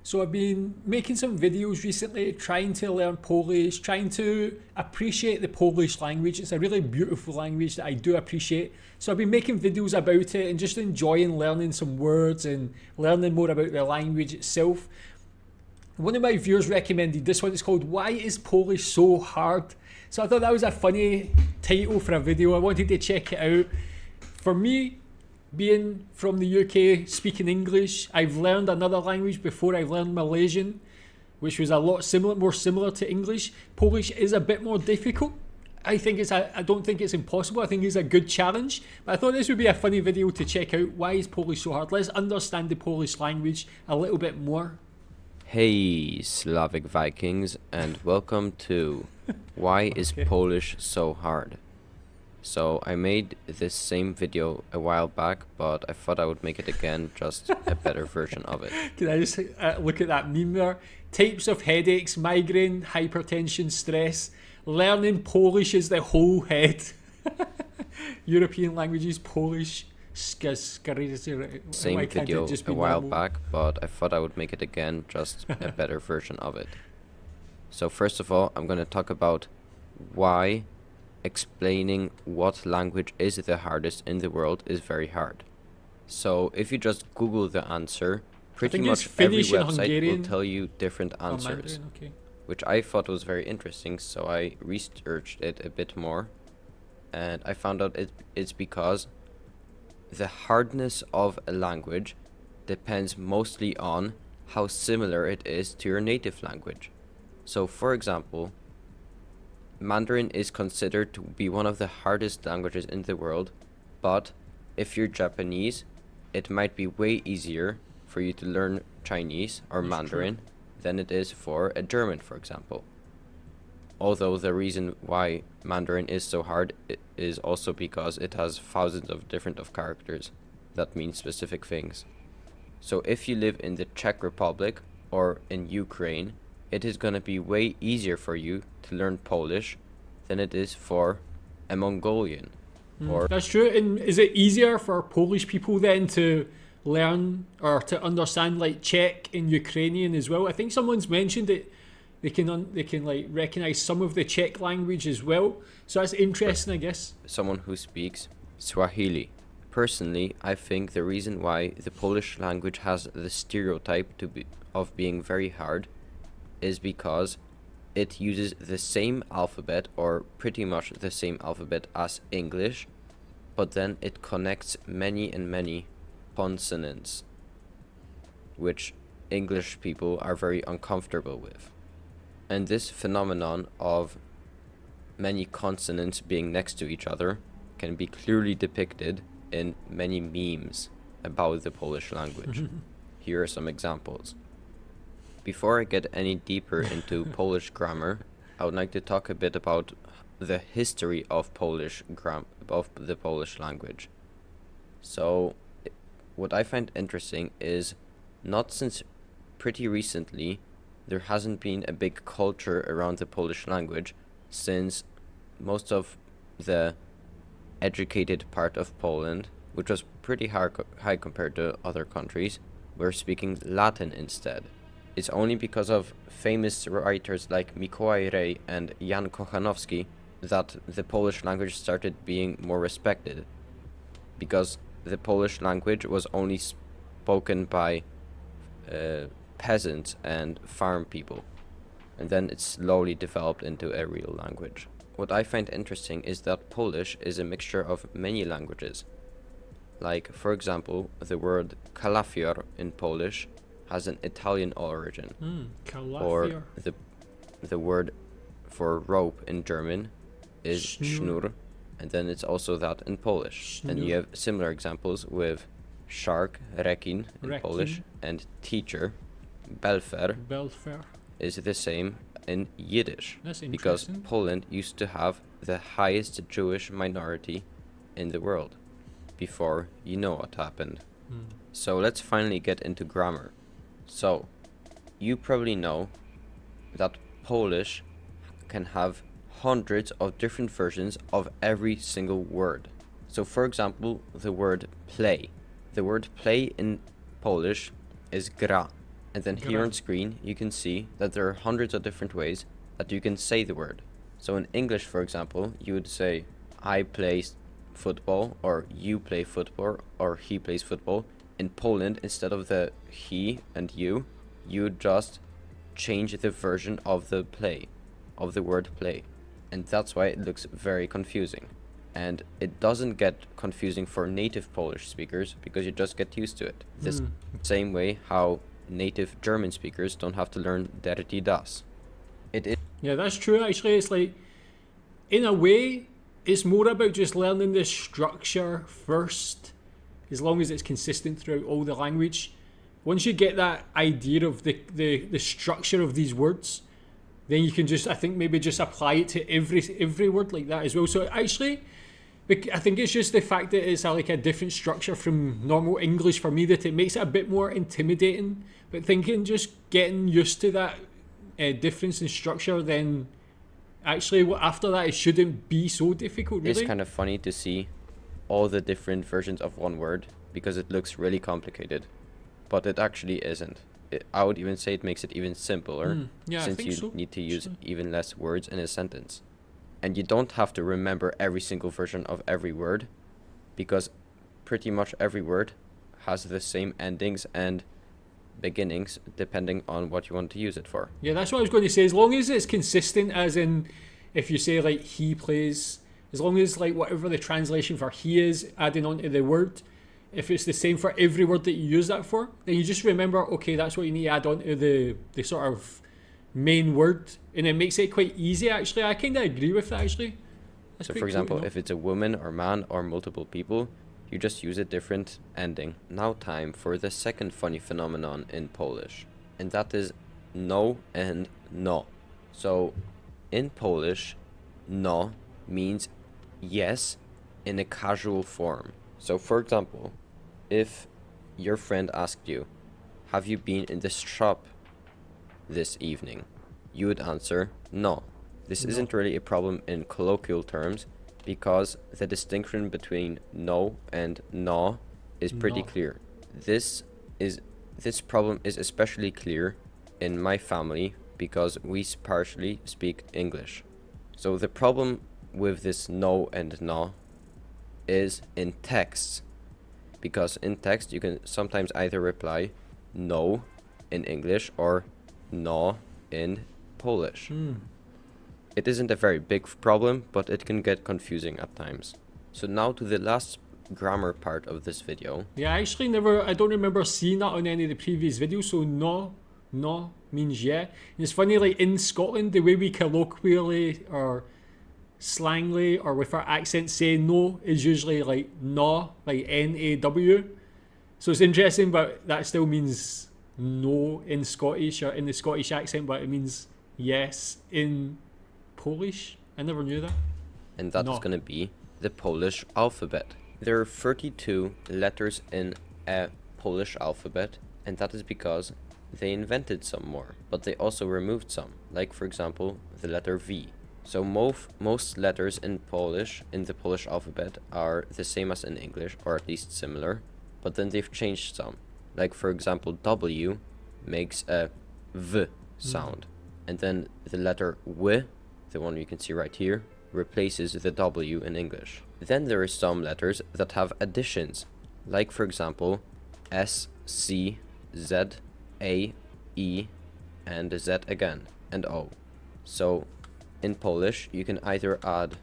So I've been making some videos recently trying to learn Polish, trying to appreciate the Polish language. It's a really beautiful language that I do appreciate. So I've been making videos about it and just enjoying learning some words and learning more about the language itself. One of my viewers recommended this one. It's called "Why is Polish So Hard?" So I thought that was a funny title for a video. I wanted to check it out. For me, being from the UK, speaking English, I've learned another language before. I learned Malaysian, which was a lot more similar to English. Polish is a bit more difficult. I don't think it's impossible. I think it's a good challenge. But I thought this would be a funny video to check out. Why is Polish so hard? Let's understand the Polish language a little bit more. Hey Slavic Vikings, and welcome to Why is Polish So Hard? So I made this same video a while back, but I thought I would make it again, just a better version of it. Can I just look at that meme there? Types of headaches: migraine, hypertension, stress. Learning Polish is the whole head. European languages, Polish. Same video a while back, but I thought I would make it again, just a better version of it. So first of all, I'm going to talk about why explaining what language is the hardest in the world is very hard. So if you just Google the answer, pretty much every website will tell you different answers, which I thought was very interesting, so I researched it a bit more, and I found out it's because the hardness of a language depends mostly on how similar it is to your native language. So for example, Mandarin is considered to be one of the hardest languages in the world, but if you're Japanese, it might be way easier for you to learn Chinese or Mandarin than it is for a German, for example. Although the reason why Mandarin is so hard is also because it has thousands of different characters that mean specific things. So if you live in the Czech Republic or in Ukraine, it is going to be way easier for you to learn Polish than it is for a Mongolian. That's true. And is it easier for Polish people then to learn or to understand like Czech and Ukrainian as well? I think someone's mentioned it. They can like recognize some of the Czech language as well. So that's interesting, I guess. Someone who speaks Swahili. Personally, I think the reason why the Polish language has the stereotype of being very hard is because it uses the same alphabet, or pretty much the same alphabet as English, but then it connects many and many consonants, which English people are very uncomfortable with. And this phenomenon of many consonants being next to each other can be clearly depicted in many memes about the Polish language. Here are some examples. Before I get any deeper into Polish grammar, I would like to talk a bit about the history of the Polish language. So, what I find interesting is not since pretty recently there hasn't been a big culture around the Polish language, since most of the educated part of Poland, which was pretty high compared to other countries, were speaking Latin instead. It's only because of famous writers like Mikołaj Rej and Jan Kochanowski that the Polish language started being more respected, because the Polish language was only spoken by peasants and farm people, and then it slowly developed into a real language. What I find interesting is that Polish is a mixture of many languages. Like, for example, the word kalafior in Polish has an Italian origin. Or the word for rope in German is sznur, and then it's also that in Polish. And you have similar examples with shark, rekin in Polish, and teacher, belfer, is the same in Yiddish, because Poland used to have the highest Jewish minority in the world before you know what happened. So let's finally get into grammar. So you probably know that Polish can have hundreds of different versions of every single word. So for example, the word play. The word play in Polish is gra, And then here on screen, you can see that there are hundreds of different ways that you can say the word. So in English, for example, you would say, I play football, or you play football, or he plays football. In Poland, instead of the he and you would just change the version of the play, of the word play. And that's why it looks very confusing. And it doesn't get confusing for native Polish speakers because you just get used to it. The same way how native German speakers don't have to learn dirty das. It is. Yeah, that's true. Actually, it's like, in a way, it's more about just learning the structure first, as long as it's consistent throughout all the language. Once you get that idea of the structure of these words, then you can just, I think, maybe just apply it to every word like that as well. So actually, I think it's just the fact that it's like a different structure from normal English for me that it makes it a bit more intimidating. But thinking just getting used to that difference in structure, then actually after that it shouldn't be so difficult, really. It's kind of funny to see all the different versions of one word because it looks really complicated, but it actually isn't. I would even say it makes it even simpler, since you need to use even less words in a sentence. And you don't have to remember every single version of every word, because pretty much every word has the same endings and beginnings depending on what you want to use it for. Yeah, that's what I was going to say. As long as it's consistent, as in if you say like he plays, as long as like whatever the translation for he is adding onto the word, if it's the same for every word that you use that for, then you just remember, okay, that's what you need to add onto the sort of main word, and it makes it quite easy. Actually, I kind of agree with that. Actually, so for example, if it's a woman or man or multiple people, you just use a different ending. Now time for the second funny phenomenon in Polish, and that is no and no. So in Polish, no means yes in a casual form. So for example, if your friend asked you, have you been in this shop this evening? You would answer no. This isn't really a problem in colloquial terms, because the distinction between no and no is pretty clear. This problem is especially clear in my family because we partially speak English. So the problem with this no and no is in texts, because in text you can sometimes either reply no in English or no in Polish. It isn't a very big problem, but it can get confusing at times. So now to the last grammar part of this video. Yeah, I actually I don't remember seeing that on any of the previous videos. So no means yeah. And it's funny, like in Scotland, the way we colloquially or slangly or with our accent say no is usually like naw, like N-A-W. So it's interesting, but that still means no in Scottish or in the Scottish accent, but it means yes in Polish. I never knew that. And that is going to be the Polish alphabet. There are 32 letters in a Polish alphabet, and that is because they invented some more, but they also removed some, like for example the letter V. So most letters in Polish, in the Polish alphabet, are the same as in English, or at least similar, but then they've changed some. Like for example, W makes a V sound, and then the letter W, the one you can see right here, replaces the W in English. Then there are some letters that have additions, like for example S, C, Z, A, E, and Z again, and O. So in Polish you can either add,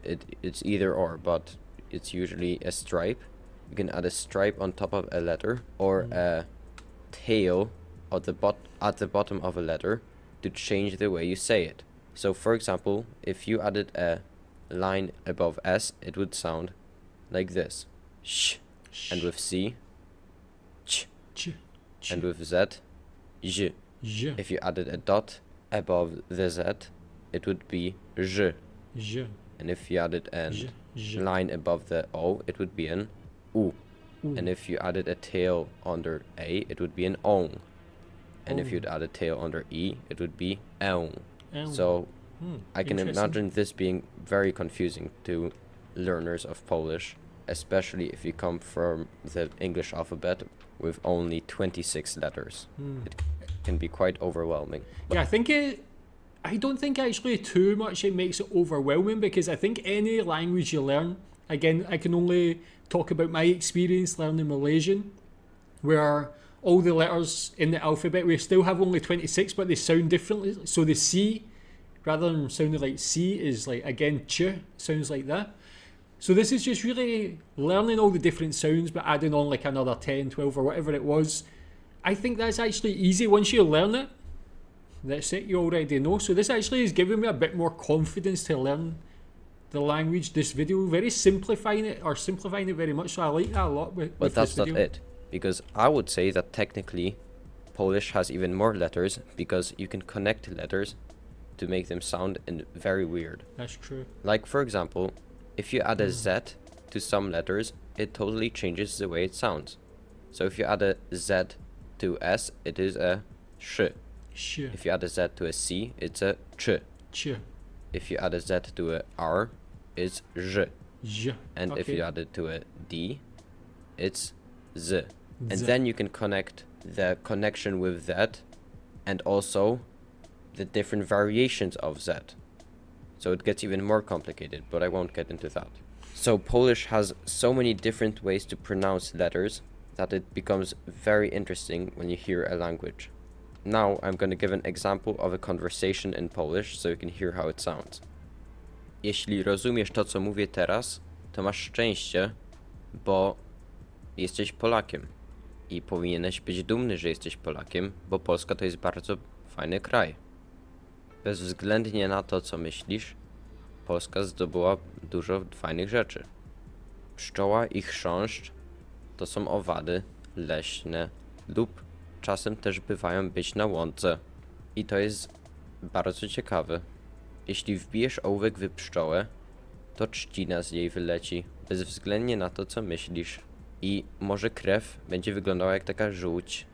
it's either or, but it's usually a stripe. You can add a stripe on top of a letter, or a tail at the bottom of a letter to change the way you say it. So for example, if you added a line above S, it would sound like this. Sh. And with C, ch. And with Z, j. If you added a dot above the Z, it would be j. And if you added a line above the O, it would be an U. And if you added a tail under A, it would be an ong. And if you'd add a tail under E, it would be eung. So I can imagine this being very confusing to learners of Polish, especially if you come from the English alphabet with only 26 letters. can be quite overwhelming. Yeah, I don't think actually too much it makes it overwhelming, because I think any language you learn, again, I can only talk about my experience learning Malaysian, where all the letters in the alphabet, we still have only 26, but they sound differently. So the C, rather than sounding like C, is like, again, ch, sounds like that. So this is just really learning all the different sounds, but adding on like another 10, 12 or whatever it was. I think that's actually easy once you learn it. That's it, you already know. So this actually is giving me a bit more confidence to learn the language. This video, simplifying it very much. So I like that a lot But that's not it. Because I would say that technically Polish has even more letters, because you can connect letters to make them sound very weird. That's true. Like, for example, if you add a Z to some letters, it totally changes the way it sounds. So if you add a Z to S, it is a sh. If you add a Z to a C, it's a ch. If you add a Z to a R, it's zh. And if you add it to a D, it's z. And then you can connect the connection with that and also the different variations of Z. So it gets even more complicated, but I won't get into that. So Polish has so many different ways to pronounce letters that it becomes very interesting when you hear a language. Now I'm going to give an example of a conversation in Polish so you can hear how it sounds. Jeśli rozumiesz to, co mówię teraz, to masz szczęście, bo jesteś Polakiem. I powinieneś być dumny, że jesteś Polakiem, bo Polska to jest bardzo fajny kraj. Bezwzględnie na to, co myślisz, Polska zdobyła dużo fajnych rzeczy. Pszczoła i chrząszcz to są owady leśne lub czasem też bywają być na łące. I to jest bardzo ciekawe. Jeśli wbijesz ołówek w pszczołę, to trzcina z niej wyleci, bezwzględnie na to, co myślisz. I może krew będzie wyglądała jak taka żółć.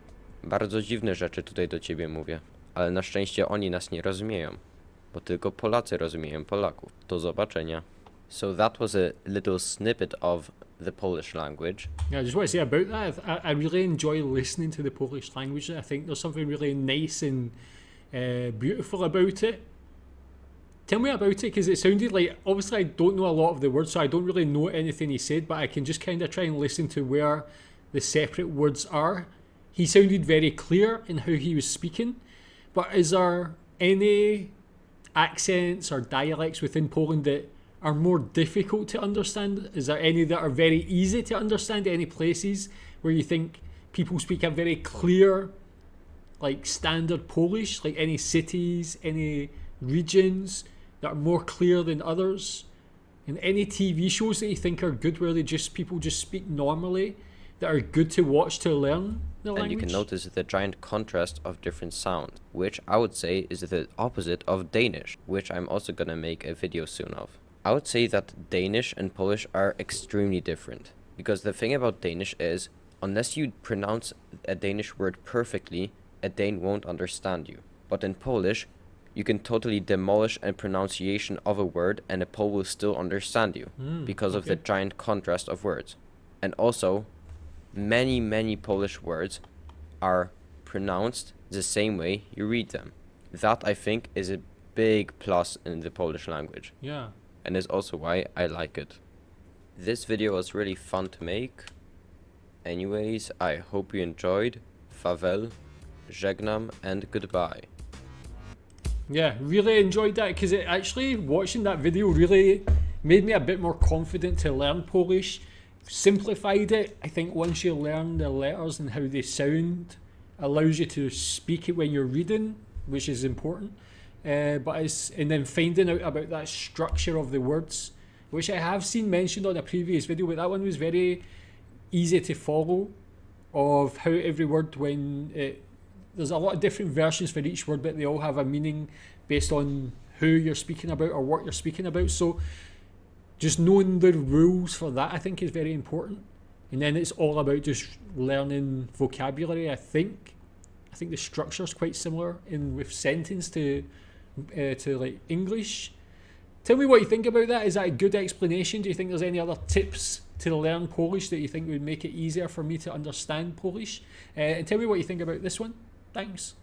Bardzo dziwne rzeczy tutaj do ciebie mówię, ale na szczęście oni nas nie rozumieją, bo tylko Polacy rozumieją Polaków. Do zobaczenia. So that was a little snippet of the Polish language. Yeah, I just want to say about that, I really enjoy listening to the Polish language. I think there's something really nice and beautiful about it. Tell me about it, because it sounded like, obviously I don't know a lot of the words, so I don't really know anything he said, but I can just kind of try and listen to where the separate words are. He sounded very clear in how he was speaking, but is there any accents or dialects within Poland that are more difficult to understand? Is there any that are very easy to understand? Any places where you think people speak a very clear, like standard Polish, like any cities, any regions that are more clear than others? And any TV shows that you think are good where people just speak normally, that are good to watch to learn the language? And you can notice the giant contrast of different sounds, which I would say is the opposite of Danish, which I'm also gonna make a video soon of. I would say that Danish and Polish are extremely different, because the thing about Danish is, unless you pronounce a Danish word perfectly, a Dane won't understand you. But in Polish, you can totally demolish a pronunciation of a word and a Pole will still understand you because of the giant contrast of words. And also, many Polish words are pronounced the same way you read them. That, I think, is a big plus in the Polish language. Yeah. And is also why I like it. This video was really fun to make. Anyways, I hope you enjoyed. Favel, żegnam, and goodbye. Yeah, really enjoyed that, because it actually, watching that video really made me a bit more confident to learn Polish. Simplified it. I think once you learn the letters and how they sound, allows you to speak it when you're reading, which is important. And then finding out about that structure of the words, which I have seen mentioned on a previous video, but that one was very easy to follow, of how every word, there's a lot of different versions for each word, but they all have a meaning based on who you're speaking about or what you're speaking about. So just knowing the rules for that, I think, is very important. And then it's all about just learning vocabulary. I think the structure is quite similar with sentence to like English. Tell me what you think about that. Is that a good explanation? Do you think there's any other tips to learn Polish that you think would make it easier for me to understand Polish? And tell me what you think about this one. Thanks.